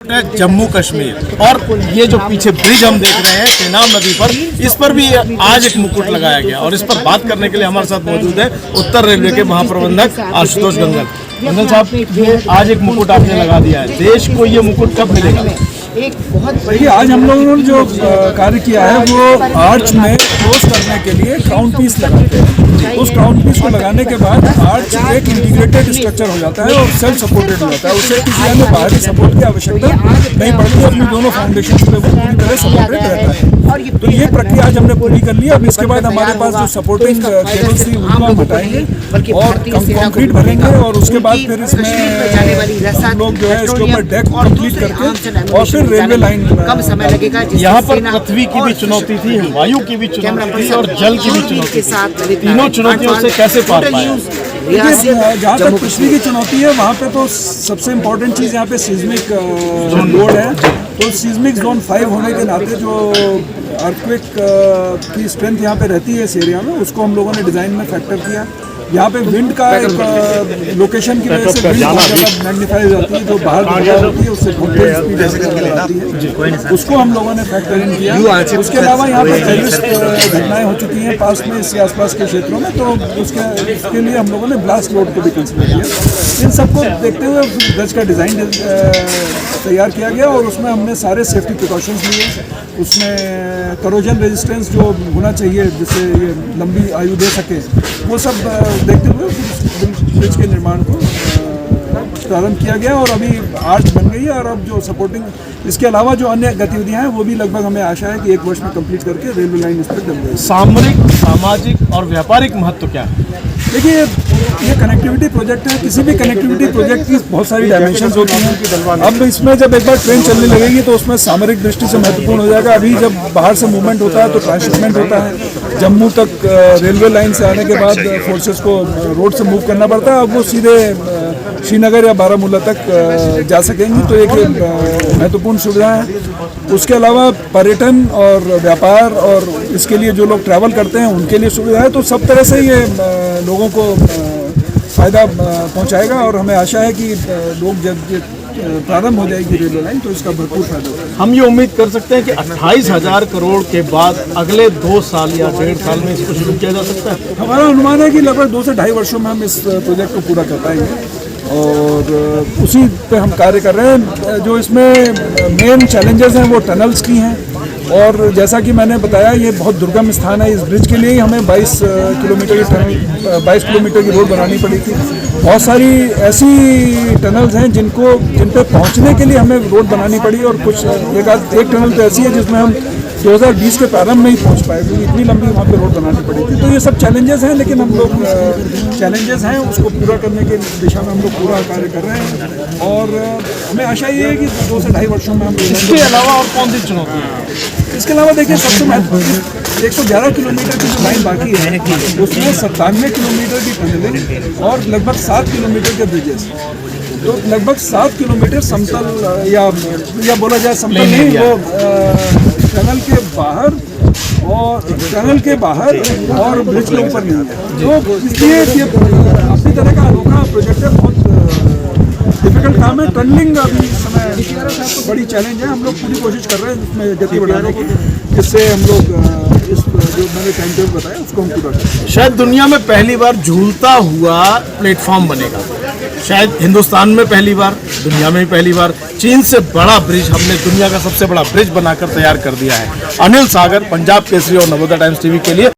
जम्मू कश्मीर। और ये जो पीछे ब्रिज हम देख रहे हैं चेनाब नदी पर, इस पर भी आज एक मुकुट लगाया गया और इस पर बात करने के लिए हमारे साथ मौजूद है उत्तर रेलवे के महाप्रबंधक आशुतोष गंगल। गंगल साहब, ये आज एक मुकुट आपने लगा दिया है, देश को ये मुकुट कब मिलेगा? देखिए, आज हम लोगों ने जो कार्य किया है वो आर्च में क्लोज करने के लिए क्राउन पीस लगाते हैं। उस क्राउन पीस को लगाने के बाद आर्च एक इंटीग्रेटेड स्ट्रक्चर हो जाता है और सेल्फ सपोर्टेड हो जाता है। उसे किसी अन्य बाहरी सपोर्ट की आवश्यकता नहीं पड़ती, अपनी दोनों फाउंडेशन पे वो पूरी तरह सपोर्टेड रहता है। तो ये प्रक्रिया आज हमने पूरी कर ली। अब इसके बाद हमारे पास जो सपोर्टिंग केबल्स थी उनको हम हटाएंगे और कंक्रीट भरेंगे और उसके बाद फिर इसमें हम लोग जो है इसके ऊपर डेक कंप्लीट करके और फिर रेलवे लाइन कम समय लगेगा। यहाँ पर पृथ्वी की भी चुनौती थी, वायु की भी चुनौती थी और जल की भी चुनौती थी। तीनों चुनौतियों से कैसे पार पाया? जहाँ तक पृथ्वी की चुनौती है वहाँ पे तो सबसे इम्पोर्टेंट चीज़ यहाँ पे सिस्मिक लोड है। तो सिस्मिक जोन 5 होने के नाते जो अर्थक्वेक की स्ट्रेंथ यहाँ पे रहती है इस एरिया में, उसको हम लोगों ने डिज़ाइन में फैक्टर किया। यहाँ पे विंड का एक लोकेशन की वजह से विंड मैग्नीफाई हो जाती है, जो बाहर होती है उससे स्पीड आती है, उसको हम लोगों ने फैक्टर इन किया। उसके अलावा यहाँ पे टेररिस्ट घटनाएं हो चुकी हैं पास में, इसके आसपास के क्षेत्रों में, तो उसके लिए हम लोगों ने ब्लास्ट लोड को भी कंसिडर किया। इन सबको देखते हुए ब्रिज का डिज़ाइन तैयार किया गया और उसमें हमने सारे सेफ्टी प्रिकॉशंस लिए। उसमें करोजन रेजिस्टेंस जो होना चाहिए जिससे ये लंबी आयु दे सके, वो सब देखते हुए ब्रिज के निर्माण को प्रारंभ किया गया और अभी आर्च बन गई है। और अब जो सपोर्टिंग इसके अलावा जो अन्य गतिविधियां हैं वो भी लगभग हमें आशा है कि 1 वर्ष में कंप्लीट करके रेलवे लाइन इस पर डल जाएगी। सामरिक, सामाजिक और व्यापारिक महत्व क्या है? देखिए, ये कनेक्टिविटी प्रोजेक्ट है। किसी भी कनेक्टिविटी प्रोजेक्ट की बहुत सारी डायमेंशंस होती हैं। अब इसमें जब एक बार ट्रेन चलने लगेगी तो उसमें सामरिक दृष्टि से महत्वपूर्ण हो जाएगा। अभी जब बाहर से मूवमेंट होता है तो ट्रांसशिपमेंट होता है। जम्मू तक रेलवे लाइन से आने के बाद फोर्सेस को रोड से मूव करना पड़ता है। अब वो सीधे श्रीनगर या बारामूला तक जा सकेंगी, तो एक महत्वपूर्ण सुविधा है। उसके अलावा पर्यटन और व्यापार और इसके लिए जो लोग ट्रैवल करते हैं उनके लिए सुविधा है। तो सब तरह से ये लोगों को फ़ायदा पहुंचाएगा और हमें आशा है कि लोग जब प्रारंभ हो जाएगी रेलवे लाइन तो इसका भरपूर फायदा होगा। हम ये उम्मीद कर सकते हैं कि 28,000 करोड़ के बाद अगले 2 साल या 1.5 साल में इसको शुरू किया जा सकता है। हमारा अनुमान है कि लगभग 2 से ढाई वर्षों में हम इस प्रोजेक्ट को पूरा कर पाएंगे और उसी पे हम कार्य कर रहे हैं। जो इसमें मेन चैलेंजेस हैं वो टनल्स की हैं और जैसा कि मैंने बताया ये बहुत दुर्गम स्थान है। इस ब्रिज के लिए ही हमें 22 किलोमीटर की रोड बनानी पड़ी थी। बहुत सारी ऐसी टनल्स हैं जिन पे पहुंचने के लिए हमें रोड बनानी पड़ी और कुछ एक टनल तो ऐसी है जिसमें हम 2020 के प्रारंभ में ही पहुंच पाए क्योंकि इतनी लंबी वहाँ पे रोड बनानी पड़ी थी। तो ये सब चैलेंजेस हैं, लेकिन हम लोग चैलेंजेस हैं उसको पूरा करने के दिशा में हम लोग पूरा कार्य कर रहे हैं और हमें आशा ये है कि 2 से ढाई वर्षों में हम। इसके अलावा और कौन सी चुनौती है? इसके अलावा देखिए, सबसे महत्वपूर्ण 111 किलोमीटर की जो लाइन बाकी है उसमें 97 किलोमीटर की टनलिंग और लगभग 7 किलोमीटर के ब्रिजेस। तो लगभग 7 किलोमीटर समतल या बोला जाए समतल नहीं, वो टनल के बाहर और ब्रिज के ऊपर नहीं है। तो इसलिए ये अपनी तरह का अनोखा प्रोजेक्ट है। बहुत डिफिकल्ट काम है। टनलिंग अभी इस समय बड़ी चैलेंज है। हम लोग पूरी कोशिश कर रहे हैं इसमें गति बढ़ाने की, जिससे हम लोग इस जो मैंने टाइम टेबल बताया उसको हम पूरा करें। शायद दुनिया में पहली बार झूलता हुआ प्लेटफॉर्म बनेगा, शायद हिंदुस्तान में पहली बार, दुनिया में भी पहली बार। चीन से बड़ा ब्रिज हमने दुनिया का सबसे बड़ा ब्रिज बनाकर तैयार कर दिया है। अनिल सागर, पंजाब केसरी और नवोदय टाइम्स टीवी के लिए